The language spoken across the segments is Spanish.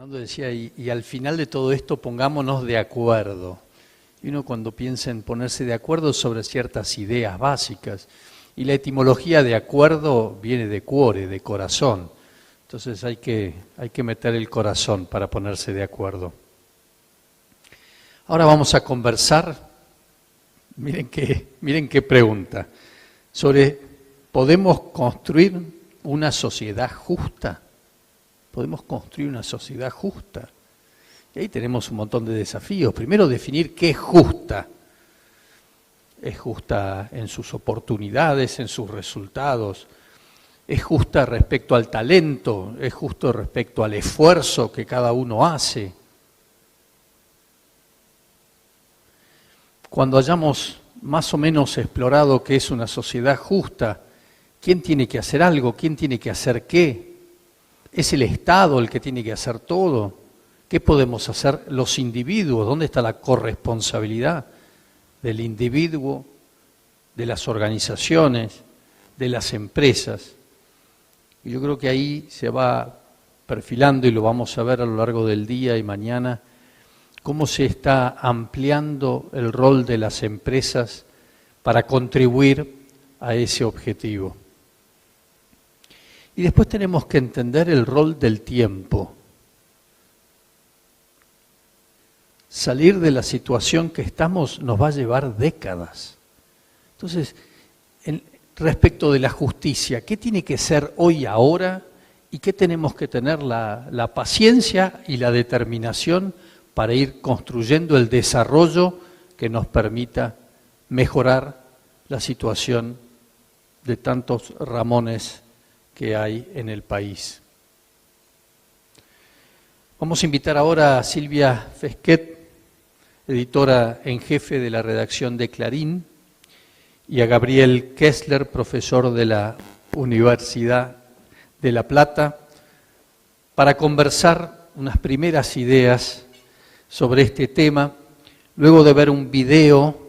Cuando decía, y al final de todo esto pongámonos de acuerdo. Y uno cuando piensa en ponerse de acuerdo sobre ciertas ideas básicas, y la etimología de acuerdo viene de cuore, de corazón. Entonces hay que meter el corazón para ponerse de acuerdo. Ahora vamos a conversar, miren qué pregunta, sobre ¿podemos construir una sociedad justa? ¿Podemos construir una sociedad justa? Y ahí tenemos un montón de desafíos. Primero, definir qué es justa. ¿Es justa en sus oportunidades, en sus resultados? ¿Es justa respecto al talento? ¿Es justo respecto al esfuerzo que cada uno hace? Cuando hayamos más o menos explorado qué es una sociedad justa, ¿quién tiene que hacer algo? ¿Quién tiene que hacer qué? ¿Es el Estado el que tiene que hacer todo? ¿Qué podemos hacer los individuos? ¿Dónde está la corresponsabilidad del individuo, de las organizaciones, de las empresas? Y yo creo que ahí se va perfilando, y lo vamos a ver a lo largo del día y mañana, cómo se está ampliando el rol de las empresas para contribuir a ese objetivo. Y después tenemos que entender el rol del tiempo. Salir de la situación que estamos nos va a llevar décadas. Entonces, respecto de la justicia, ¿qué tiene que ser hoy, ahora? ¿Y qué tenemos que tener la paciencia y la determinación para ir construyendo el desarrollo que nos permita mejorar la situación de tantos Ramones que hay en el país? Vamos a invitar ahora a Silvia Fesquet, editora en jefe de la redacción de Clarín, y a Gabriel Kessler, profesor de la Universidad de La Plata, para conversar unas primeras ideas sobre este tema, luego de ver un video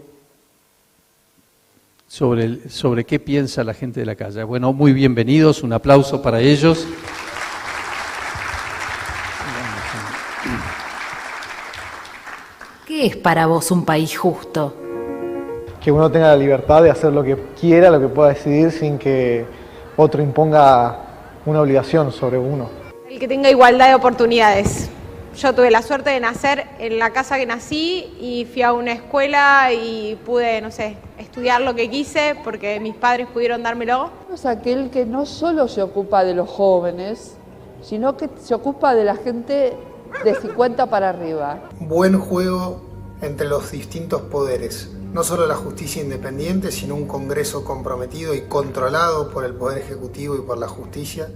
sobre qué piensa la gente de la calle. Bueno, muy bienvenidos, un aplauso para ellos. ¿Qué es para vos un país justo? Que uno tenga la libertad de hacer lo que quiera, lo que pueda decidir sin que otro imponga una obligación sobre uno. El que tenga igualdad de oportunidades. Yo tuve la suerte de nacer en la casa que nací y fui a una escuela y pude, no sé, estudiar lo que quise porque mis padres pudieron dármelo. Es aquel que no solo se ocupa de los jóvenes, sino que se ocupa de la gente de 50 para arriba. Buen juego entre los distintos poderes. No solo la justicia independiente, sino un Congreso comprometido y controlado por el Poder Ejecutivo y por la justicia,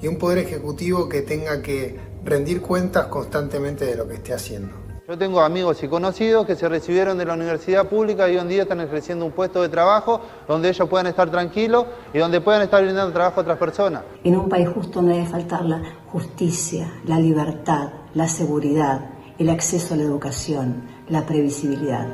y un Poder Ejecutivo que tenga que rendir cuentas constantemente de lo que esté haciendo. Yo tengo amigos y conocidos que se recibieron de la universidad pública y hoy en día están ejerciendo un puesto de trabajo donde ellos puedan estar tranquilos y donde puedan estar brindando trabajo a otras personas. En un país justo no debe faltar la justicia, la libertad, la seguridad, el acceso a la educación, la previsibilidad.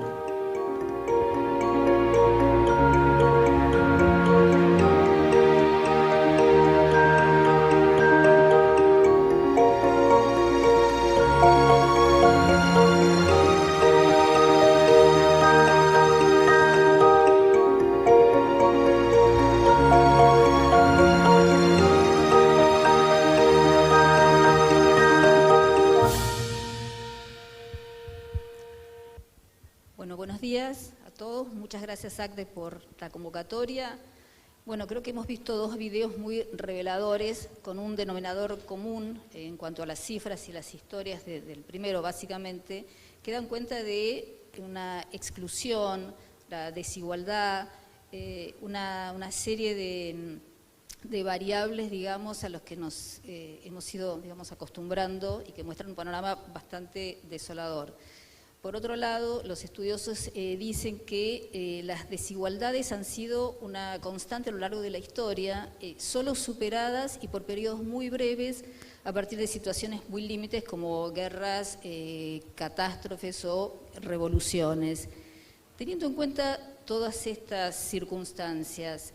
Buenos días a todos. Muchas gracias, ACDE, por la convocatoria. Bueno, creo que hemos visto dos videos muy reveladores con un denominador común en cuanto a las cifras y las historias del primero, básicamente, que dan cuenta de una exclusión, la desigualdad, una serie de variables, digamos, a los que nos hemos ido, digamos, acostumbrando y que muestran un panorama bastante desolador. Por otro lado, los estudiosos dicen que las desigualdades han sido una constante a lo largo de la historia, solo superadas y por periodos muy breves a partir de situaciones muy límites como guerras, catástrofes o revoluciones. Teniendo en cuenta todas estas circunstancias,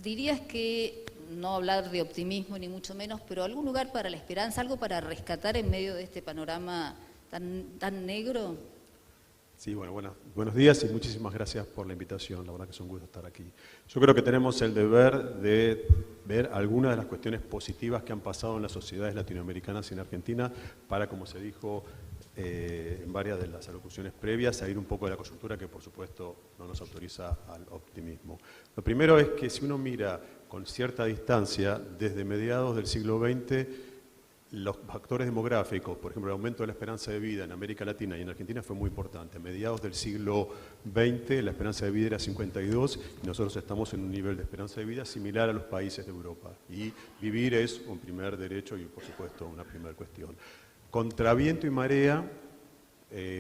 ¿dirías que no hablar de optimismo ni mucho menos, pero algún lugar para la esperanza, algo para rescatar en medio de este panorama tan negro. Sí, bueno, buenos días y muchísimas gracias por la invitación, la verdad que es un gusto estar aquí. Yo creo que tenemos el deber de ver algunas de las cuestiones positivas que han pasado en las sociedades latinoamericanas y en Argentina para, como se dijo en varias de las alocuciones previas, salir un poco de la coyuntura que por supuesto no nos autoriza al optimismo. Lo primero es que si uno mira con cierta distancia, desde mediados del siglo XX, los factores demográficos, por ejemplo, el aumento de la esperanza de vida en América Latina y en Argentina fue muy importante. A mediados del siglo XX la esperanza de vida era 52 y nosotros estamos en un nivel de esperanza de vida similar a los países de Europa. Y vivir es un primer derecho y, por supuesto, una primera cuestión. Contra viento y marea,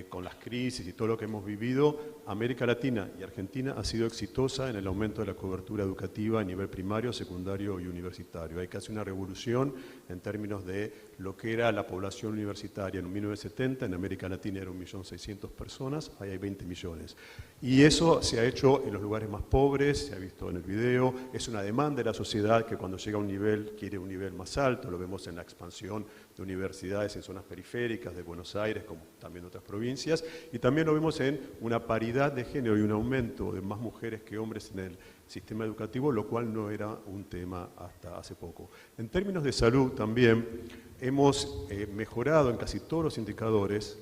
con las crisis y todo lo que hemos vivido, América Latina y Argentina ha sido exitosa en el aumento de la cobertura educativa a nivel primario, secundario y universitario. Hay casi una revolución en términos de lo que era la población universitaria en 1970, en América Latina era 1.600.000 personas, ahí hay 20 millones. Y eso se ha hecho en los lugares más pobres, se ha visto en el video, es una demanda de la sociedad que cuando llega a un nivel quiere un nivel más alto, lo vemos en la expansión de universidades en zonas periféricas de Buenos Aires, como también otras provincias, y también lo vemos en una paridad de género y un aumento de más mujeres que hombres en el sistema educativo, lo cual no era un tema hasta hace poco. En términos de salud también hemos mejorado en casi todos los indicadores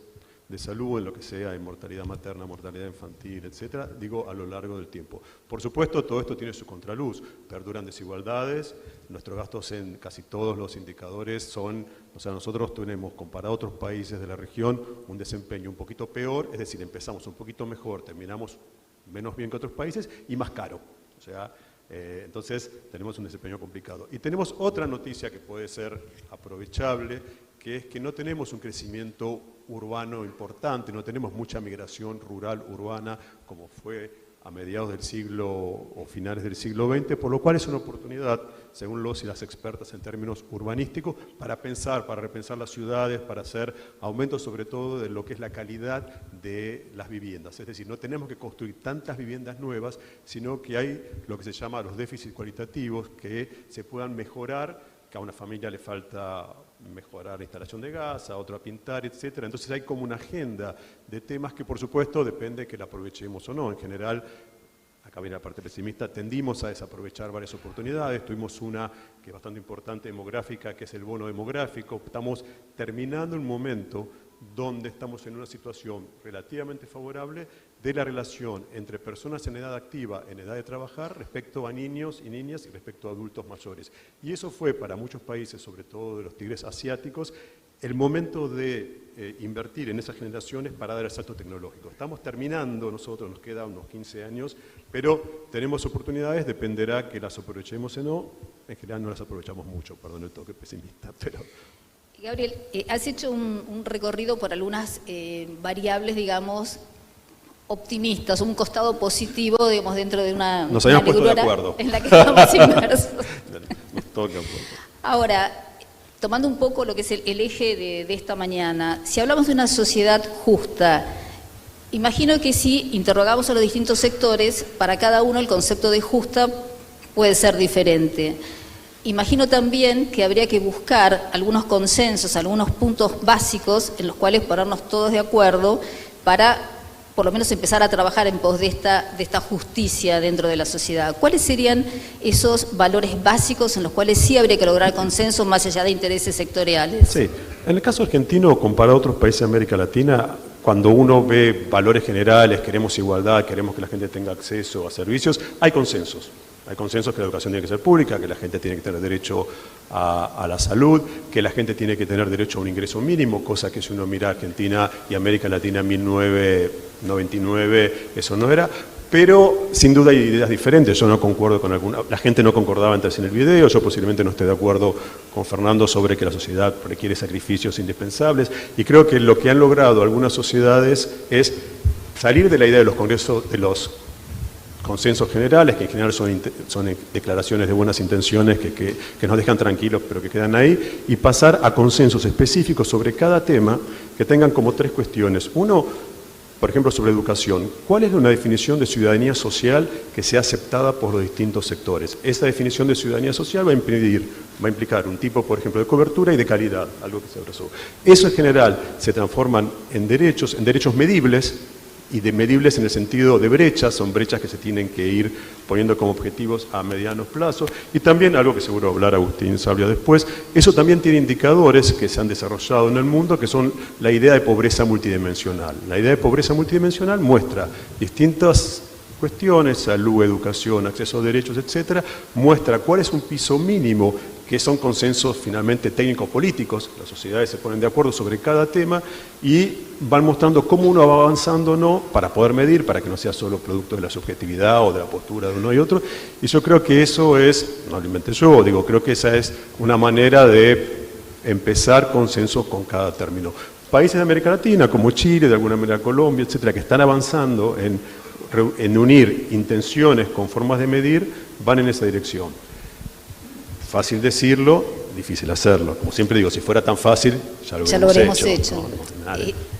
de salud, en lo que sea, en mortalidad materna, mortalidad infantil, etcétera, digo, a lo largo del tiempo. Por supuesto, todo esto tiene su contraluz, perduran desigualdades, nuestros gastos en casi todos los indicadores son, o sea, nosotros tenemos, comparado a otros países de la región, un desempeño un poquito peor, es decir, empezamos un poquito mejor, terminamos menos bien que otros países y más caro, o sea, entonces tenemos un desempeño complicado. Y tenemos otra noticia que puede ser aprovechable, que es que no tenemos un crecimiento urbano importante, no tenemos mucha migración rural urbana como fue a mediados del siglo o finales del siglo XX, por lo cual es una oportunidad, según los y las expertas en términos urbanísticos, para pensar, para repensar las ciudades, para hacer aumentos sobre todo de lo que es la calidad de las viviendas. Es decir, no tenemos que construir tantas viviendas nuevas, sino que hay lo que se llama los déficits cualitativos que se puedan mejorar, que a una familia le falta mejorar la instalación de gas, a otro a pintar, etcétera. Entonces hay como una agenda de temas que por supuesto depende que la aprovechemos o no. En general, acá viene la parte pesimista, tendimos a desaprovechar varias oportunidades. Tuvimos una que es bastante importante demográfica, que es el bono demográfico. Estamos terminando un momento donde estamos en una situación relativamente favorable de la relación entre personas en edad activa, en edad de trabajar, respecto a niños y niñas y respecto a adultos mayores. Y eso fue para muchos países, sobre todo de los tigres asiáticos, el momento de invertir en esas generaciones para dar el salto tecnológico. Estamos terminando nosotros, nos quedan unos 15 años, pero tenemos oportunidades, dependerá que las aprovechemos o no. En general no las aprovechamos mucho, perdón el toque pesimista, pero... Gabriel, has hecho un recorrido por algunas variables, digamos, optimistas, un costado positivo, digamos, dentro de una... Nos habíamos puesto de acuerdo. En la que estamos inmersos. Nos toca un poco. Ahora, tomando un poco lo que es el eje de esta mañana, si hablamos de una sociedad justa, imagino que si interrogamos a los distintos sectores, para cada uno el concepto de justa puede ser diferente. Imagino también que habría que buscar algunos consensos, algunos puntos básicos en los cuales ponernos todos de acuerdo para, por lo menos, empezar a trabajar en pos de esta justicia dentro de la sociedad. ¿Cuáles serían esos valores básicos en los cuales sí habría que lograr consenso más allá de intereses sectoriales? Sí, en el caso argentino, comparado a otros países de América Latina, cuando uno ve valores generales, queremos igualdad, queremos que la gente tenga acceso a servicios, hay consensos. Hay consensos que la educación tiene que ser pública, que la gente tiene que tener derecho a la salud, que la gente tiene que tener derecho a un ingreso mínimo, cosa que si uno mira Argentina y América Latina en 1999, eso no era. Pero sin duda hay ideas diferentes, yo no concuerdo con alguna, la gente no concordaba antes en el video, yo posiblemente no esté de acuerdo con Fernando sobre que la sociedad requiere sacrificios indispensables, y creo que lo que han logrado algunas sociedades es salir de la idea de los congresos, de los consensos generales, que en general son declaraciones de buenas intenciones que nos dejan tranquilos pero que quedan ahí, y pasar a consensos específicos sobre cada tema que tengan como tres cuestiones. Uno, por ejemplo, sobre educación. ¿Cuál es una definición de ciudadanía social que sea aceptada por los distintos sectores? Esa definición de ciudadanía social va a implicar un tipo, por ejemplo, de cobertura y de calidad, algo que se abrazó. Eso en general se transforman en derechos medibles, y de medibles en el sentido de brechas, son brechas que se tienen que ir poniendo como objetivos a medianos plazos, y también algo que seguro va a hablar Agustín Sablia después, eso también tiene indicadores que se han desarrollado en el mundo, que son la idea de pobreza multidimensional. La idea de pobreza multidimensional muestra distintas cuestiones, salud, educación, acceso a derechos, etcétera, muestra cuál es un piso mínimo, que son consensos finalmente técnico-políticos, las sociedades se ponen de acuerdo sobre cada tema y van mostrando cómo uno va avanzando o no para poder medir, para que no sea solo producto de la subjetividad o de la postura de uno y otro. Y yo creo que eso es, no lo inventé yo, digo, creo que esa es una manera de empezar consensos con cada término. Países de América Latina, como Chile, de alguna manera Colombia, etcétera, que están avanzando en unir intenciones con formas de medir, van en esa dirección. Fácil decirlo, difícil hacerlo. Como siempre digo, si fuera tan fácil, ya lo hubiéramos hecho.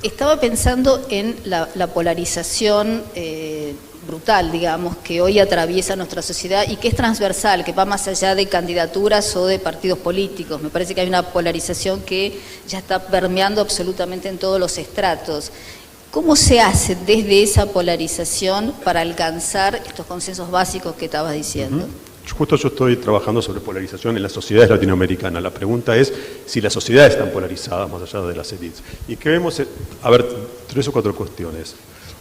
Estaba pensando en la polarización brutal, digamos, que hoy atraviesa nuestra sociedad y que es transversal, que va más allá de candidaturas o de partidos políticos. Me parece que hay una polarización que ya está permeando absolutamente en todos los estratos. ¿Cómo se hace desde esa polarización para alcanzar estos consensos básicos que estabas diciendo? Justo yo estoy trabajando sobre polarización en las sociedades latinoamericanas. La pregunta es si las sociedades están polarizadas más allá de las élites. Y que vemos, a ver, 3 o 4 cuestiones.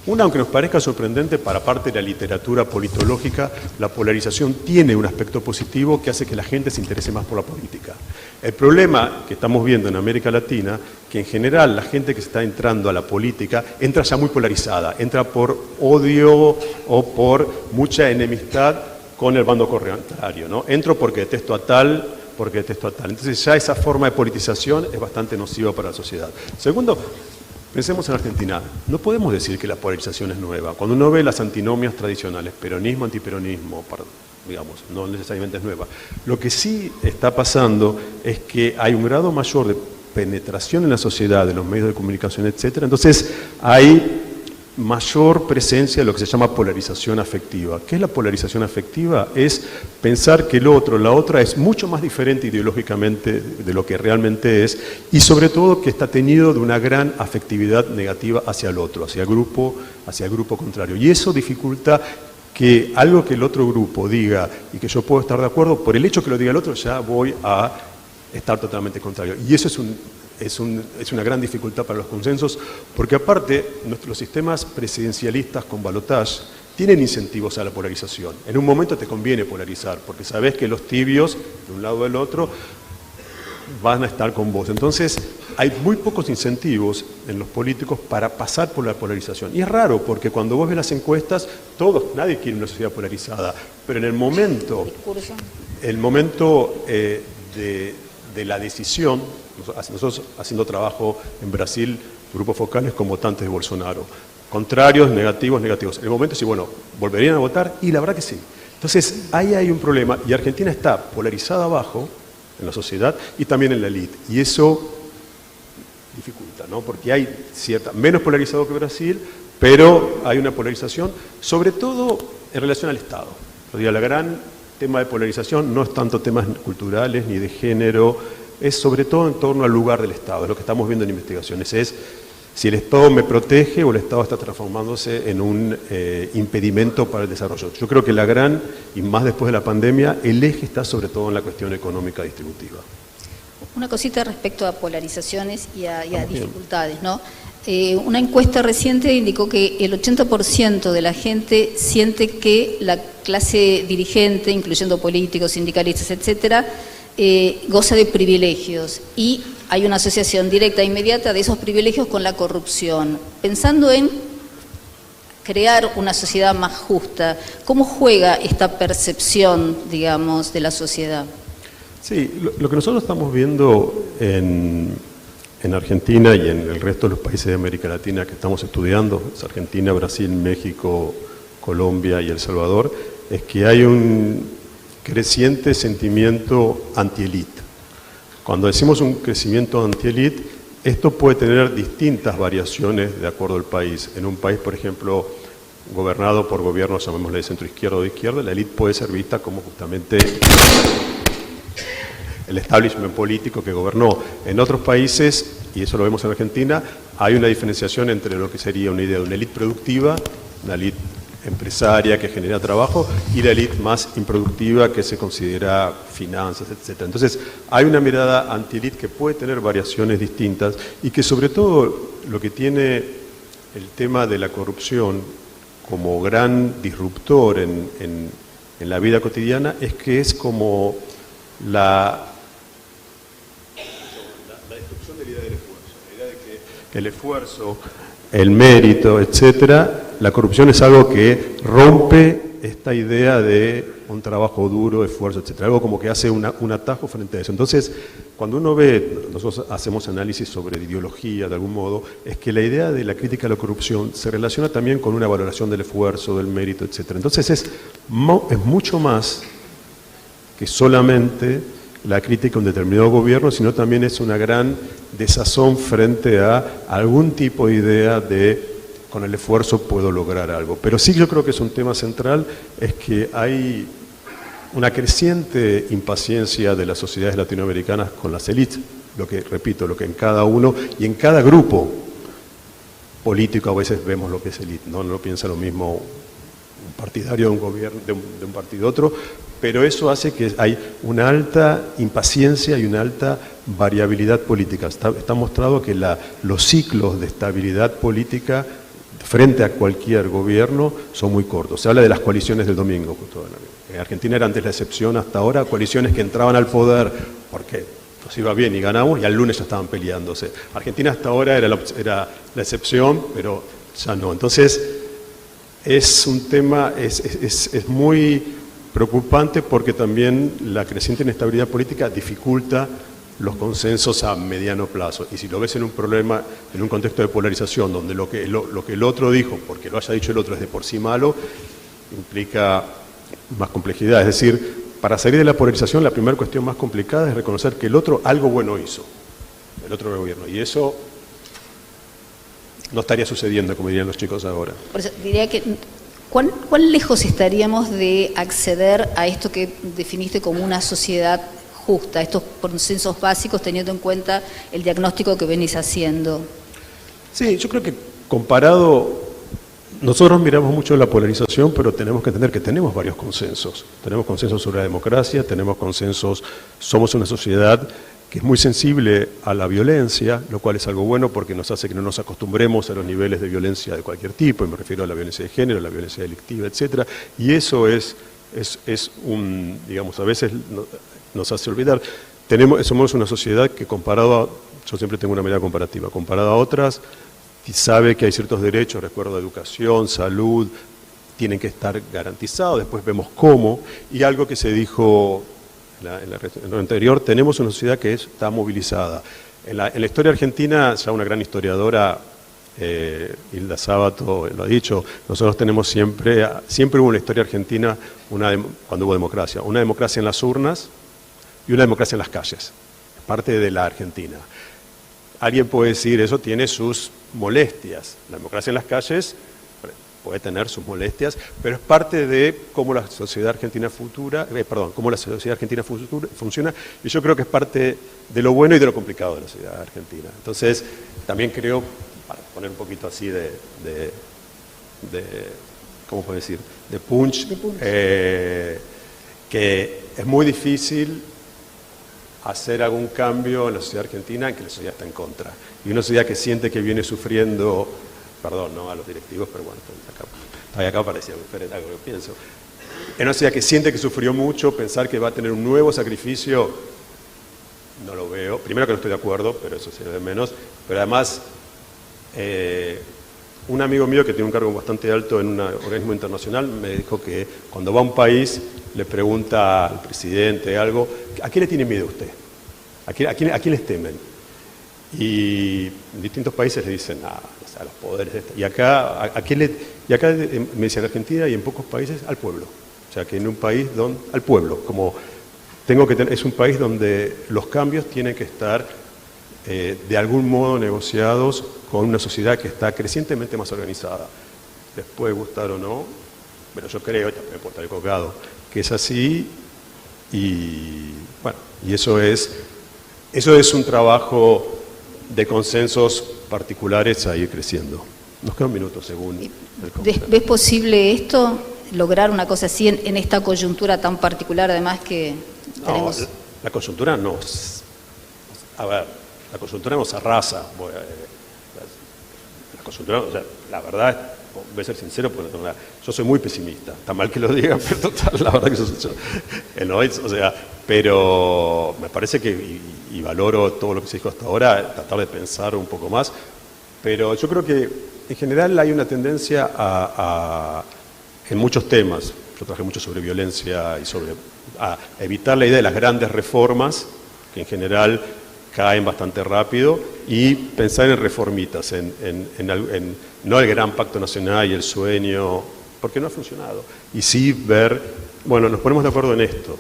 Una, aunque nos parezca sorprendente, para parte de la literatura politológica, la polarización tiene un aspecto positivo que hace que la gente se interese más por la política. El problema que estamos viendo en América Latina, que en general la gente que está entrando a la política entra ya muy polarizada, entra por odio o por mucha enemistad con el bando contrario, ¿no? Entro porque detesto a tal, porque detesto a tal. Entonces ya esa forma de politización es bastante nociva para la sociedad. Segundo, pensemos en Argentina. No podemos decir que la polarización es nueva. Cuando uno ve las antinomias tradicionales, peronismo, antiperonismo, digamos, no necesariamente es nueva. Lo que sí está pasando es que hay un grado mayor de penetración en la sociedad, de los medios de comunicación, etcétera. Entonces hay mayor presencia de lo que se llama polarización afectiva. ¿Qué es la polarización afectiva? Es pensar que el otro, la otra, es mucho más diferente ideológicamente de lo que realmente es, y sobre todo que está teñido de una gran afectividad negativa hacia el otro, hacia el grupo contrario. Y eso dificulta que algo que el otro grupo diga y que yo puedo estar de acuerdo, por el hecho que lo diga el otro, ya voy a estar totalmente contrario. Y eso es una gran dificultad para los consensos, porque aparte los sistemas presidencialistas con balotage tienen incentivos a la polarización. En un momento te conviene polarizar, porque sabes que los tibios, de un lado o del otro, van a estar con vos. Entonces, hay muy pocos incentivos en los políticos para pasar por la polarización. Y es raro, porque cuando vos ves las encuestas, nadie quiere una sociedad polarizada, pero en el momento de la decisión, nosotros haciendo trabajo en Brasil, grupos focales con votantes de Bolsonaro, contrarios, negativos. En el momento sí, bueno, ¿volverían a votar? Y la verdad que sí. Entonces, ahí hay un problema, y Argentina está polarizada abajo, en la sociedad, y también en la élite. Y eso dificulta, ¿no? Porque hay menos polarizado que Brasil, pero hay una polarización, sobre todo en relación al Estado. O sea, el gran tema de polarización no es tanto temas culturales ni de género, es sobre todo en torno al lugar del Estado. Es lo que estamos viendo en investigaciones, es si el Estado me protege o el Estado está transformándose en un impedimento para el desarrollo. Yo creo que y más después de la pandemia, el eje está sobre todo en la cuestión económica distributiva. Una cosita respecto a polarizaciones y a dificultades, ¿no? Una encuesta reciente indicó que el 80% de la gente siente que la clase dirigente, incluyendo políticos, sindicalistas, etcétera, goza de privilegios, y hay una asociación directa e inmediata de esos privilegios con la corrupción. Pensando en crear una sociedad más justa, ¿cómo juega esta percepción, digamos, de la sociedad? Sí, lo que nosotros estamos viendo en Argentina y en el resto de los países de América Latina que estamos estudiando, es Argentina, Brasil, México, Colombia y El Salvador, es que hay un creciente sentimiento anti-élite. Cuando decimos un crecimiento anti-élite, esto puede tener distintas variaciones de acuerdo al país. En un país, por ejemplo, gobernado por gobiernos, llamémosle de centro izquierda o de izquierda, la élite puede ser vista como justamente el establishment político que gobernó. En otros países, y eso lo vemos en Argentina, hay una diferenciación entre lo que sería una idea de una élite productiva, una élite empresaria que genera trabajo, y la élite más improductiva que se considera finanzas, etc. Entonces, hay una mirada anti-élite que puede tener variaciones distintas y que sobre todo lo que tiene el tema de la corrupción como gran disruptor en la vida cotidiana es que es como la destrucción de la idea del esfuerzo, la idea de que el esfuerzo, el mérito, etcétera. La corrupción es algo que rompe esta idea de un trabajo duro, esfuerzo, etcétera. Algo como que hace un atajo frente a eso. Entonces, cuando uno ve, nosotros hacemos análisis sobre ideología de algún modo, es que la idea de la crítica a la corrupción se relaciona también con una valoración del esfuerzo, del mérito, etcétera. Entonces es mucho más que solamente la crítica a un determinado gobierno, sino también es una gran desazón frente a algún tipo de idea de con el esfuerzo puedo lograr algo. Pero sí yo creo que es un tema central, es que hay una creciente impaciencia de las sociedades latinoamericanas con las élites, lo que, repito, lo que en cada uno y en cada grupo político a veces vemos lo que es élite, ¿no? No piensa lo mismo un partidario de un gobierno, de un partido otro, pero eso hace que hay una alta impaciencia y una alta variabilidad política. Está mostrado que los ciclos de estabilidad política frente a cualquier gobierno son muy cortos. Se habla de las coaliciones del domingo. En Argentina era antes la excepción, hasta ahora coaliciones que entraban al poder porque nos iba bien y ganamos y al lunes ya estaban peleándose. Argentina hasta ahora era la excepción, pero ya no. Entonces es un tema, es muy preocupante porque también la creciente inestabilidad política dificulta los consensos a mediano plazo. Y si lo ves en un problema, en un contexto de polarización, donde lo que el otro dijo, porque lo haya dicho el otro, es de por sí malo, implica más complejidad. Es decir, para salir de la polarización, la primera cuestión más complicada es reconocer que el otro algo bueno hizo, el otro gobierno. Y eso no estaría sucediendo, como dirían los chicos ahora. Por eso diría que, ¿cuán lejos estaríamos de acceder a esto que definiste como una sociedad justa, estos consensos básicos, teniendo en cuenta el diagnóstico que venís haciendo? Sí, yo creo que comparado, nosotros miramos mucho la polarización, pero tenemos que entender que tenemos varios consensos. Tenemos consensos sobre la democracia, tenemos consensos, somos una sociedad que es muy sensible a la violencia, lo cual es algo bueno porque nos hace que no nos acostumbremos a los niveles de violencia de cualquier tipo, y me refiero a la violencia de género, a la violencia delictiva, etcétera. Y eso es un, digamos, a veces nos hace olvidar. Somos una sociedad que comparado a, yo siempre tengo una mirada comparativa, comparado a otras, y sabe que hay ciertos derechos, recuerdo, educación, salud, tienen que estar garantizados, después vemos cómo, y algo que se dijo en lo anterior, tenemos una sociedad que está movilizada. En la historia argentina, ya una gran historiadora, Hilda Sábato lo ha dicho, nosotros tenemos siempre hubo una historia argentina, cuando hubo democracia, una democracia en las urnas y una democracia en las calles, parte de la Argentina. Alguien puede decir, eso tiene sus molestias, la democracia en las calles puede tener sus molestias, pero es parte de cómo la sociedad argentina funciona, y yo creo que es parte de lo bueno y de lo complicado de la sociedad argentina. Entonces, también creo, para poner un poquito así de ¿cómo puedo decir?, de punch. Que es muy difícil hacer algún cambio en la sociedad argentina en que la sociedad está en contra. Y una sociedad que siente que viene sufriendo, perdón, no a los directivos, pero bueno, acá parecía diferente algo que pienso. En una sociedad que siente que sufrió mucho, pensar que va a tener un nuevo sacrificio, no lo veo. Primero que no estoy de acuerdo, pero eso sería de menos. Pero además, un amigo mío que tiene un cargo bastante alto en un organismo internacional me dijo que cuando va a un país le pregunta al presidente algo, ¿a qué le tiene miedo usted? ¿A quién les temen? Y en distintos países le dicen, a los poderes. Y acá me dice en Argentina y en pocos países, al pueblo. O sea, que en un país al pueblo. Como es un país donde los cambios tienen que estar de algún modo negociados con una sociedad que está crecientemente más organizada. Les puede gustar o no, pero yo creo, ya me puedo estar equivocado, que es así, y bueno, y eso es un trabajo de consensos particulares a ir creciendo. Nos queda un minuto según el comentario. ¿Ves posible esto, lograr una cosa así en esta coyuntura tan particular, además que tenemos? No, la coyuntura a ver, la coyuntura nos arrasa. La coyuntura, o sea, la verdad, voy a ser sincero, porque no tengo nada. Yo soy muy pesimista, está mal que lo diga, pero total, la verdad que o sea, pero me parece que, y valoro todo lo que se dijo hasta ahora, tratar de pensar un poco más, pero yo creo que en general hay una tendencia en muchos temas, yo trabajé mucho sobre violencia y a evitar la idea de las grandes reformas, que en general caen bastante rápido, y pensar en reformitas, no el gran pacto nacional y el sueño, porque no ha funcionado. Y sí ver, bueno, nos ponemos de acuerdo en esto,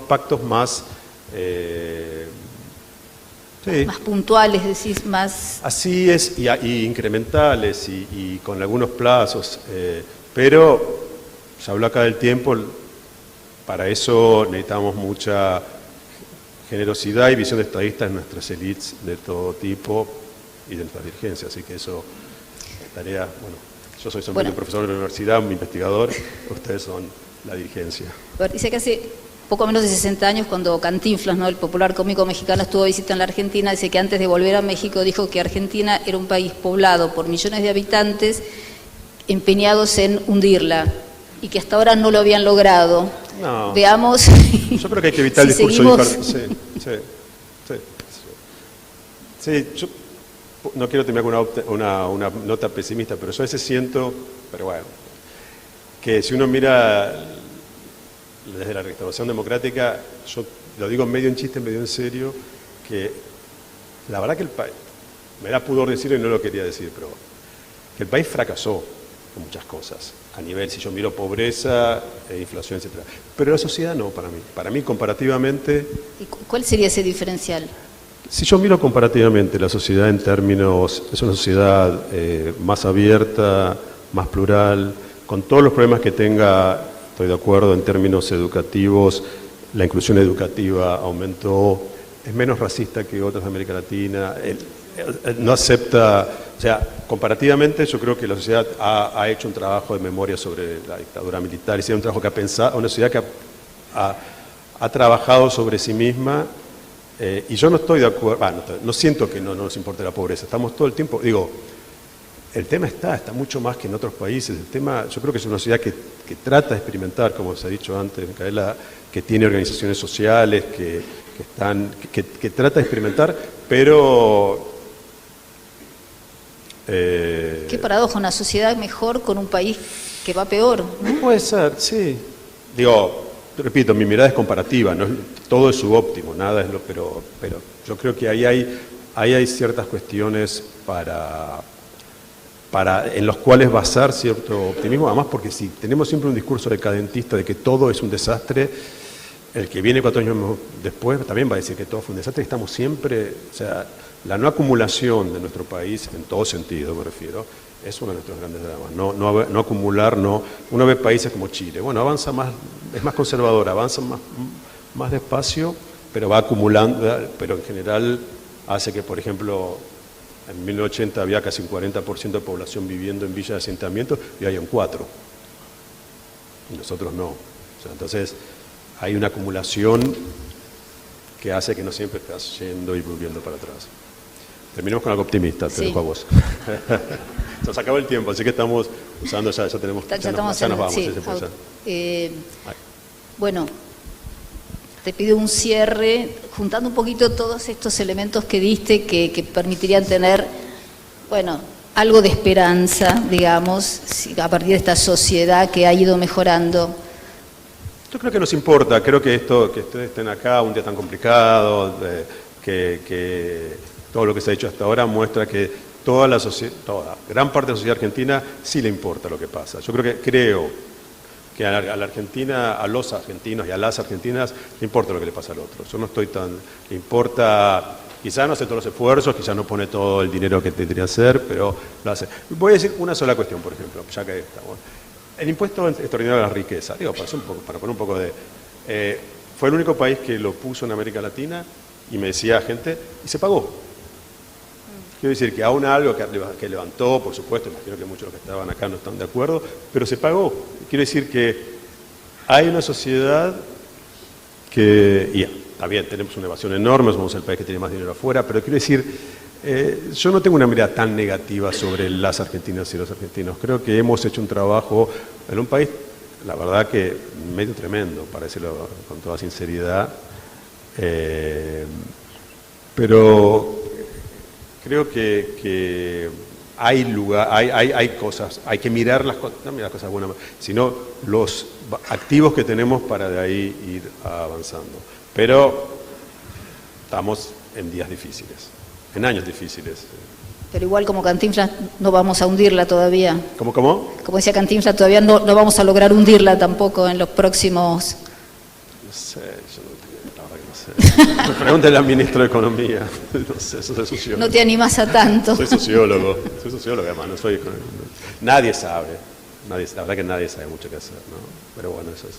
pactos más... sí. Más puntuales, decís, más... Así es, y incrementales, y con algunos plazos, pero se habló acá del tiempo, para eso necesitamos mucha generosidad y visión de estadistas en nuestras élites de todo tipo y de nuestras dirigencias, así que eso es tarea, bueno, yo soy solamente un profesor de la universidad, un investigador, ustedes son la dirigencia. Dice que hace poco menos de 60 años, cuando Cantinflas, ¿no?, el popular cómico mexicano, estuvo de visita en la Argentina, dice que antes de volver a México dijo que Argentina era un país poblado por millones de habitantes empeñados en hundirla y que hasta ahora no lo habían logrado. No, veamos. Yo creo que hay que evitar si el discurso. Sí, yo no quiero terminar con una nota pesimista, pero yo a veces siento, pero bueno, que si uno mira desde la restauración democrática, yo lo digo medio en chiste, medio en serio, que la verdad que el país, me da pudor decirlo y no lo quería decir, pero que el país fracasó en muchas cosas, a nivel, si yo miro pobreza, inflación, etc. Pero la sociedad no, para mí comparativamente... ¿Y cuál sería ese diferencial? Si yo miro comparativamente la sociedad en términos, es una sociedad más abierta, más plural, con todos los problemas que tenga, estoy de acuerdo, en términos educativos, la inclusión educativa aumentó, es menos racista que otras de América Latina, no acepta, o sea, comparativamente yo creo que la sociedad ha hecho un trabajo de memoria sobre la dictadura militar, y un trabajo que ha pensado, una sociedad que ha trabajado sobre sí misma, y yo no estoy de acuerdo, no siento que no nos importe la pobreza, estamos todo el tiempo, digo, el tema está mucho más que en otros países, el tema, yo creo que es una sociedad que trata de experimentar, como se ha dicho antes, Micaela, que tiene organizaciones sociales, que trata de experimentar, pero... Qué paradoja, una sociedad mejor con un país que va peor, ¿no? Puede ser, sí. Digo, repito, mi mirada es comparativa, no todo es subóptimo, nada es pero yo creo que ahí hay ciertas cuestiones en los cuales basar cierto optimismo, además porque si tenemos siempre un discurso decadentista de que todo es un desastre, el que viene 4 años después también va a decir que todo fue un desastre, estamos siempre, o sea, la no acumulación de nuestro país, en todo sentido me refiero, es uno de nuestros grandes dramas, no acumular, uno ve países como Chile, bueno, avanza más, es más conservador, avanza más despacio, pero va acumulando, pero en general hace que, por ejemplo, en 1980 había casi un 40% de población viviendo en villas de asentamiento y hay un 4%, y nosotros no, o sea, entonces hay una acumulación que hace que no siempre estás yendo y volviendo para atrás. Terminamos con algo optimista, te dejo a vos. Se nos acabó el tiempo, así que estamos usando, ya tenemos, ya nos vamos. Sí, bueno, te pido un cierre, juntando un poquito todos estos elementos que diste que permitirían tener, bueno, algo de esperanza, digamos, a partir de esta sociedad que ha ido mejorando. Yo creo que nos importa, creo que esto, que ustedes estén acá un día tan complicado, que todo lo que se ha hecho hasta ahora muestra que gran parte de la sociedad argentina sí le importa lo que pasa. Yo creo que a la Argentina, a los argentinos y a las argentinas, le importa lo que le pasa al otro. Yo no estoy tan... Le importa... Quizá no hace todos los esfuerzos, quizá no pone todo el dinero que tendría que hacer, pero lo hace. Voy a decir una sola cuestión, por ejemplo, ya que estamos. El impuesto extraordinario a la riqueza, digo, para poner un poco de... fue el único país que lo puso en América Latina, y me decía gente, y se pagó. Quiero decir que aún algo que levantó, por supuesto, imagino que muchos de los que estaban acá no están de acuerdo, pero se pagó. Quiero decir que hay una sociedad que... Y está bien, tenemos una evasión enorme, somos el país que tiene más dinero afuera, pero quiero decir, yo no tengo una mirada tan negativa sobre las argentinas y los argentinos. Creo que hemos hecho un trabajo en un país, la verdad que medio tremendo, para decirlo con toda sinceridad, pero creo que hay lugar, hay cosas, hay que mirar las cosas, no mirar las cosas buenas, sino los activos que tenemos para de ahí ir avanzando. Pero estamos en días difíciles, en años difíciles. Pero igual como Cantinflas no vamos a hundirla todavía. ¿Cómo? Como decía Cantinflas, todavía no vamos a lograr hundirla tampoco en los próximos... No sé, yo la verdad que no sé. Pregúntale al ministro de Economía. No sé, eso es sociólogo. No te animás a tanto. Soy sociólogo además, no soy economista. Nadie sabe, la verdad que nadie sabe mucho qué hacer, ¿no? Pero bueno, eso es.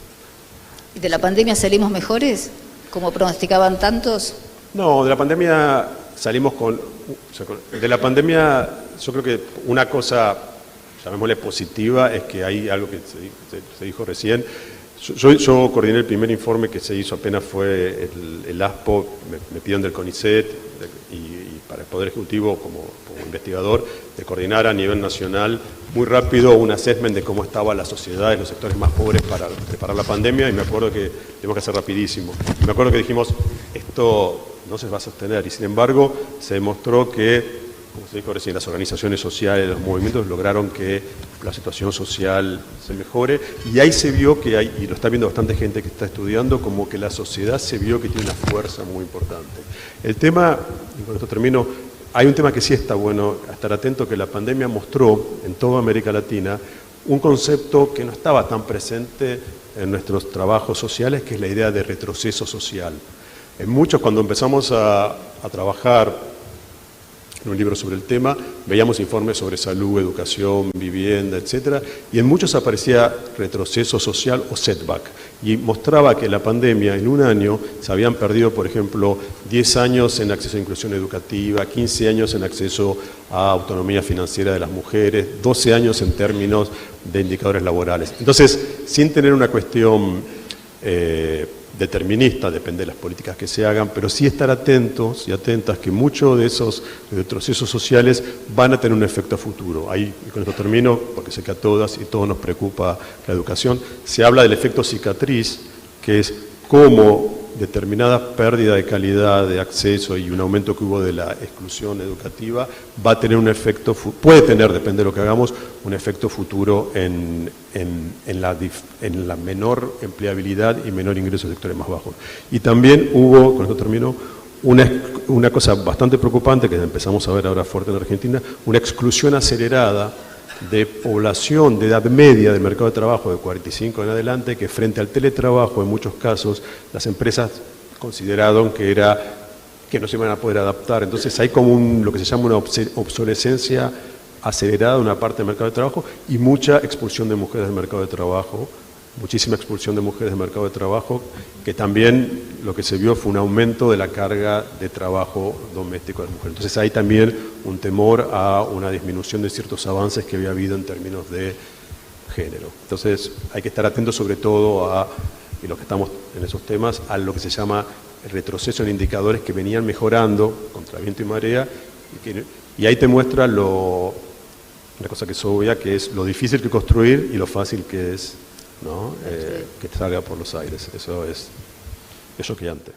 ¿Y de la pandemia salimos mejores, como pronosticaban tantos? No, de la pandemia salimos de la pandemia, yo creo que una cosa, llamémosle positiva, es que hay algo que se dijo recién. Yo coordiné el primer informe que se hizo, apenas fue el ASPO, me pidieron del CONICET y para el Poder Ejecutivo como investigador, de coordinar a nivel nacional muy rápido un assessment de cómo estaba la sociedad en los sectores más pobres para preparar la pandemia, y me acuerdo que tenemos que hacer rapidísimo. Me acuerdo que dijimos, esto no se va a sostener, y sin embargo se demostró que, como se dijo recién, las organizaciones sociales, los movimientos lograron que la situación social se mejore, y ahí se vio que hay, y lo está viendo bastante gente que está estudiando, como que la sociedad se vio que tiene una fuerza muy importante. El tema, y con esto termino, hay un tema que sí está bueno estar atento, que la pandemia mostró en toda América Latina un concepto que no estaba tan presente en nuestros trabajos sociales, que es la idea de retroceso social. En muchos, cuando empezamos a trabajar en un libro sobre el tema, veíamos informes sobre salud, educación, vivienda, etcétera, y en muchos aparecía retroceso social o setback, y mostraba que la pandemia en un año se habían perdido, por ejemplo, 10 años en acceso a inclusión educativa, 15 años en acceso a autonomía financiera de las mujeres, 12 años en términos de indicadores laborales. Entonces, sin tener una cuestión determinista, depende de las políticas que se hagan, pero sí estar atentos y atentas que muchos de esos retrocesos sociales van a tener un efecto a futuro. Ahí, y con esto termino, porque sé que a todas y todos nos preocupa la educación, se habla del efecto cicatriz, que es cómo determinada pérdida de calidad de acceso y un aumento que hubo de la exclusión educativa va a tener un efecto, puede tener, depende de lo que hagamos, un efecto futuro en la menor empleabilidad y menor ingreso de sectores más bajos. Y también hubo, con esto termino, una cosa bastante preocupante que empezamos a ver ahora fuerte en Argentina, una exclusión acelerada de población de edad media del mercado de trabajo de 45 en adelante, que frente al teletrabajo en muchos casos las empresas consideraron que no se iban a poder adaptar. Entonces hay como lo que se llama una obsolescencia acelerada de una parte del mercado de trabajo y mucha expulsión de mujeres del mercado de trabajo, muchísima expulsión de mujeres del mercado de trabajo, que también lo que se vio fue un aumento de la carga de trabajo doméstico de las mujeres. Entonces hay también un temor a una disminución de ciertos avances que había habido en términos de género. Entonces hay que estar atentos sobre todo y los que estamos en esos temas, a lo que se llama el retroceso en indicadores que venían mejorando contra viento y marea, y ahí te muestra una cosa que es obvia, que es lo difícil que construir y lo fácil que es, ¿no? Que salga por los aires. Eso es choqueante.